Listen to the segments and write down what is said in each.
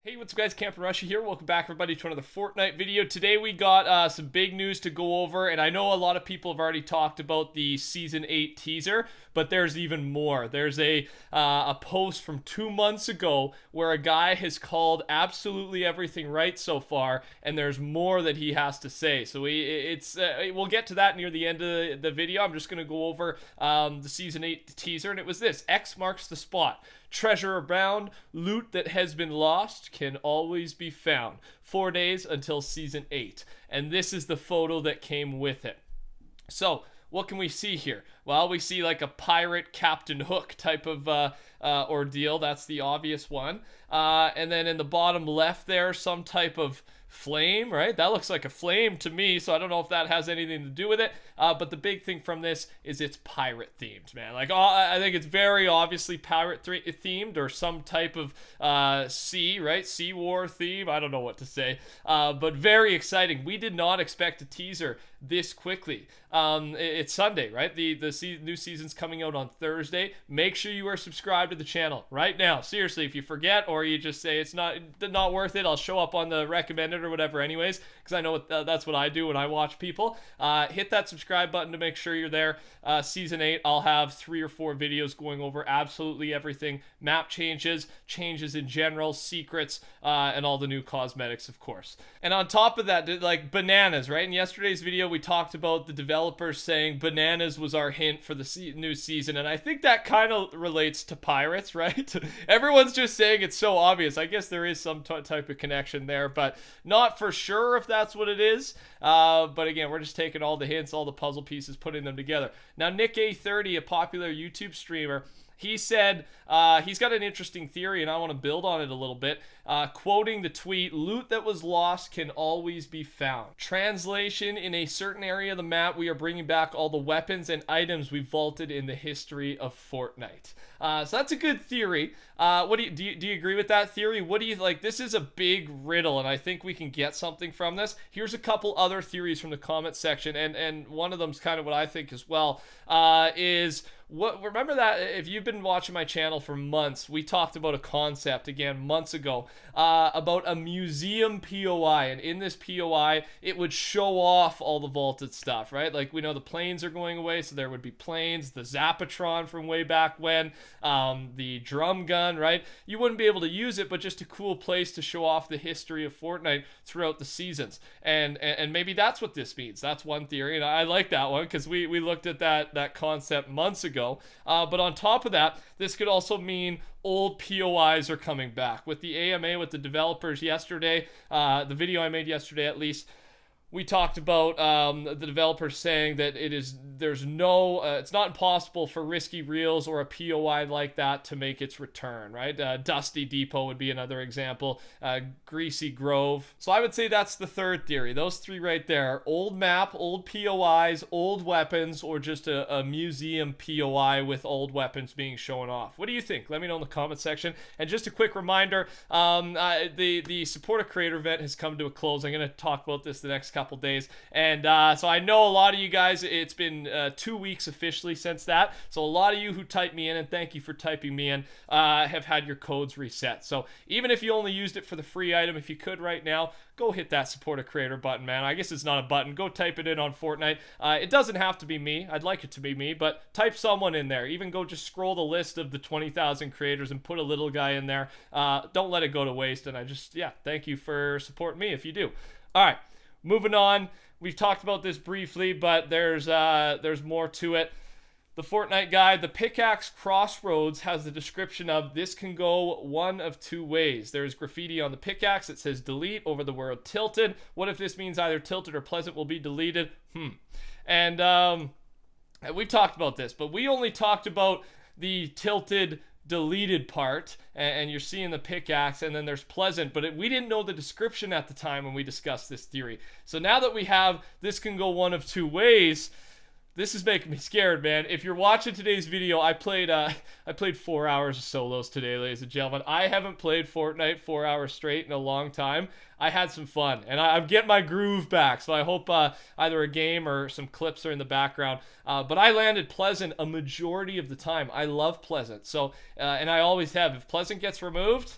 Hey, what's up guys, TheCampingRusher here. Welcome back everybody to another Fortnite video. Today we got some big news to go over, and I know a lot of people have already talked about the Season 8 teaser, but there's even more. There's a post from 2 months ago where a guy has called absolutely everything right so far, and there's more that he has to say. So we'll get to that near the end of the video. I'm just going to go over the Season 8 teaser, and it was this: X marks the spot. Treasure abound, loot that has been lost can always be found. 4 days until Season 8. And this is the photo that came with it. So, what can we see here? Well, we see like a pirate Captain Hook type of ordeal. That's the obvious one. And then in the bottom left there, some type of flame, right? That looks like a flame to me, so I don't know if that has anything to do with it. But the big thing from this is it's pirate themed, man. Like, I think it's very obviously pirate themed, or some type of sea, right? Sea war theme. I don't know what to say. But very exciting. We did not expect a teaser this quickly. It's Sunday, right? The new season's coming out on Thursday. Make sure you are subscribed to the channel right now. Seriously, if you forget or you just say it's not worth it, I'll show up on the recommended or whatever anyways, because I know that's what I do when I watch people. Hit that subscribe button to make sure you're there. Season 8, I'll have 3 or 4 videos going over absolutely everything. Map changes in general, secrets, and all the new cosmetics, of course. And on top of that, like bananas, right? In yesterday's video, we talked about the developers saying bananas was our hint for the new season, and I think that kind of relates to pirates, right? Everyone's just saying it's so obvious. I guess there is some type of connection there, but not for sure if that's what it is. But again, we're just taking all the hints, all the puzzle pieces, putting them together. Now, Nick A30, a popular YouTube streamer, he said he's got an interesting theory, and I want to build on it a little bit. Quoting the tweet, "Loot that was lost can always be found." Translation: in a certain area of the map, we are bringing back all the weapons and items we vaulted in the history of Fortnite. So that's a good theory. What do you agree with that theory? What do you like? This is a big riddle, and I think we can get something from this. Here's a couple other theories from the comment section, and one of them's kind of what I think as well. Remember that if you've been watching my channel for months, we talked about a concept again months ago about a museum POI, and in this POI it would show off all the vaulted stuff, right? Like, we know the planes are going away, so there would be planes, the Zapatron from way back when, the drum gun, right? You wouldn't be able to use it, but just a cool place to show off the history of Fortnite throughout the seasons. And maybe that's what this means. That's one theory, and I like that one because we looked at that concept months ago. But on top of that, this could also mean old POIs are coming back. With the AMA, with the developers yesterday, the video I made yesterday at least, we talked about the developers saying that it's not impossible for Risky Reels or a POI like that to make its return, right? Dusty Depot would be another example. Greasy Grove. So I would say that's the third theory. Those 3 right there: old map, old POIs, old weapons, or just a museum POI with old weapons being shown off. What do you think? Let me know in the comment section. And just a quick reminder, the supporter creator event has come to a close. I'm going to talk about this the next couple days, and so I know a lot of you guys, it's been 2 weeks officially since that, so a lot of you who typed me in, and thank you for typing me in, have had your codes reset. So even if you only used it for the free item, if you could right now, go hit that support a creator button, man. I guess it's not a button. Go type it in on Fortnite. It doesn't have to be me. I'd like it to be me, but type someone in there. Even go just scroll the list of the 20,000 creators and put a little guy in there. Don't let it go to waste, and thank you for supporting me if you do. All right. Moving on, we've talked about this briefly, but there's more to it. The Fortnite guide, the pickaxe crossroads, has the description of "this can go one of 2 ways." There's graffiti on the pickaxe that says "delete" over the word "tilted." What if this means either tilted or pleasant will be deleted? And we've talked about this, but we only talked about the tilted deleted part, and you're seeing the pickaxe, and then there's pleasant, but we didn't know the description at the time when we discussed this theory. So now that we have "this can go one of 2 ways," this is making me scared, man. If you're watching today's video, I played 4 hours of solos today, ladies and gentlemen. I haven't played Fortnite 4 hours straight in a long time. I had some fun, and I'm getting my groove back, so I hope either a game or some clips are in the background. But I landed Pleasant a majority of the time. I love Pleasant, so and I always have. If Pleasant gets removed,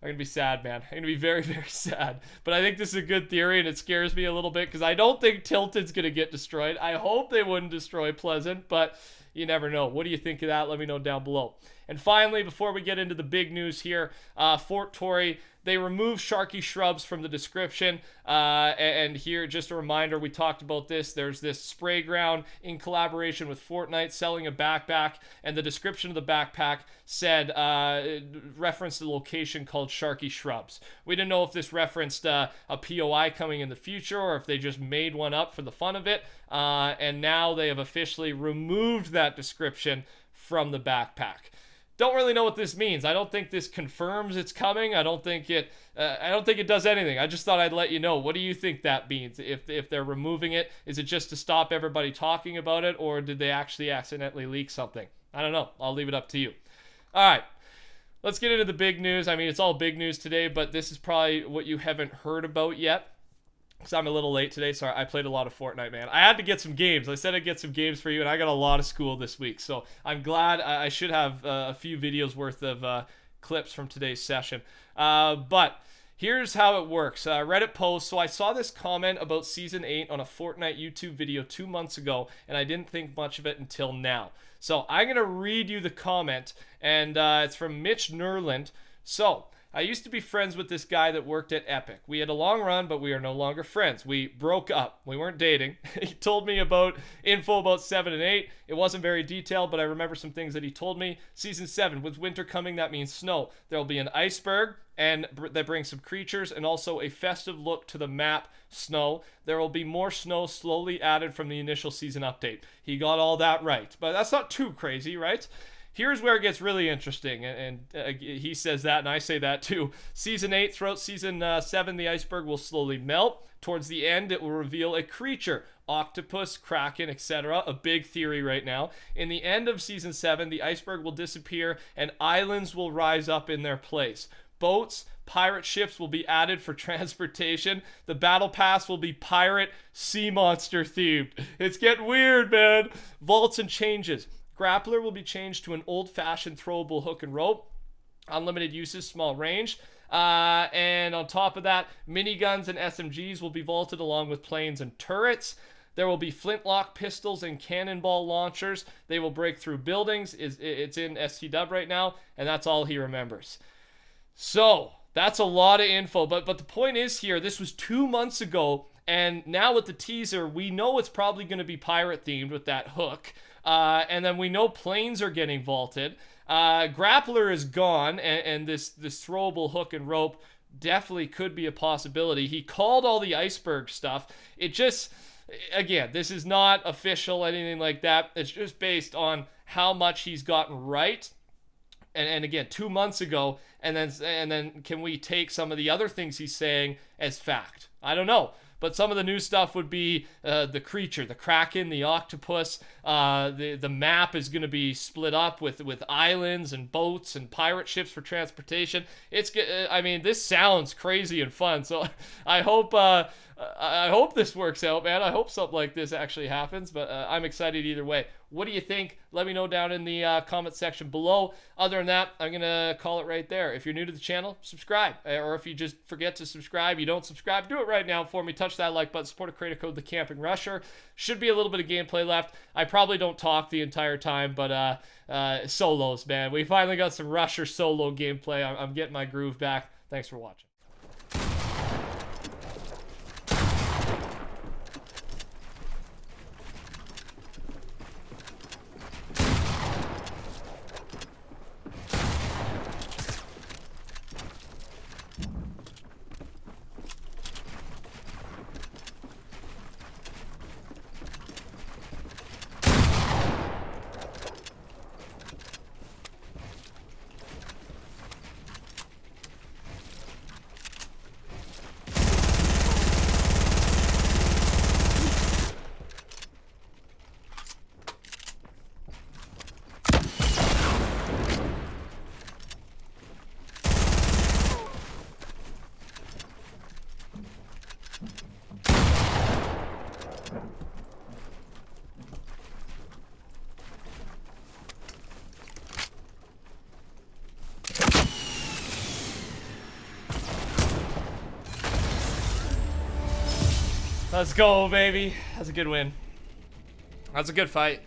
I'm gonna be sad, man. I'm gonna be very, very sad. But I think this is a good theory, and it scares me a little bit because I don't think Tilton's gonna get destroyed. I hope they wouldn't destroy Pleasant, but you never know. What do you think of that? Let me know down below. And finally, before we get into the big news here, Fort Tory, they removed Sharkey Shrubs from the description. And here, just a reminder, we talked about this. There's this spray ground in collaboration with Fortnite selling a backpack, and the description of the backpack said, referenced a location called Sharkey Shrubs. We didn't know if this referenced a POI coming in the future or if they just made one up for the fun of it. And now they have officially removed that description from the backpack. Don't really know what this means. I don't think this confirms it's coming. I don't think it does anything. I just thought I'd let you know. What do you think that means? If they're removing it, is it just to stop everybody talking about it, or did they actually accidentally leak something? I don't know. I'll leave it up to you. All right. Let's get into the big news. I mean, it's all big news today, but this is probably what you haven't heard about yet. Because I'm a little late today, so I played a lot of Fortnite, man. I had to get some games. I said I'd get some games for you, and I got a lot of school this week. So I'm glad. I should have a few videos worth of clips from today's session. But here's how it works. Reddit post. So I saw this comment about Season 8 on a Fortnite YouTube video 2 months ago, and I didn't think much of it until now. So I'm going to read you the comment, and it's from Mitch Nerland. So I used to be friends with this guy that worked at Epic. We had a long run, but we are no longer friends. We broke up. We weren't dating. He told me about info about 7 and 8. It wasn't very detailed, but I remember some things that he told me. Season 7, with winter coming, that means snow. There will be an iceberg, and that brings some creatures, and also a festive look to the map, snow. There will be more snow slowly added from the initial season update. He got all that right, but that's not too crazy, right? Here's where it gets really interesting, and he says that, and I say that too. Season 8, throughout Season 7, the iceberg will slowly melt. Towards the end, it will reveal a creature, octopus, kraken, etc. A big theory right now. In the end of Season 7, the iceberg will disappear, and islands will rise up in their place. Boats, pirate ships will be added for transportation. The battle pass will be pirate, sea monster themed. It's getting weird, man. Vaults and changes. Grappler will be changed to an old-fashioned throwable hook and rope. Unlimited uses, small range. And on top of that, miniguns and SMGs will be vaulted along with planes and turrets. There will be flintlock pistols and cannonball launchers. They will break through buildings. It's in STW right now, and that's all he remembers. So, that's a lot of info. But the point is here, this was 2 months ago, and now with the teaser, we know it's probably going to be pirate-themed with that hook. And then we know planes are getting vaulted. Grappler is gone, and this throwable hook and rope definitely could be a possibility. He called all the iceberg stuff. It just, again, this is not official, anything like that. It's just based on how much he's gotten right. And again, 2 months ago, and then can we take some of the other things he's saying as fact? I don't know. But some of the new stuff would be the creature, the kraken, the octopus. The map is going to be split up with islands and boats and pirate ships for transportation. I mean, this sounds crazy and fun. So I hope this works out, man. I hope something like this actually happens. But I'm excited either way. What do you think? Let me know down in the comment section below. Other than that, I'm going to call it right there. If you're new to the channel, subscribe. Or if you just forget to subscribe, you don't subscribe, do it right now for me. Touch that like button. Support a creator code, TheCampingRusher. Should be a little bit of gameplay left. I probably don't talk the entire time, but solos, man. We finally got some Rusher solo gameplay. I'm getting my groove back. Thanks for watching. Let's go, baby. That's a good win. That's a good fight.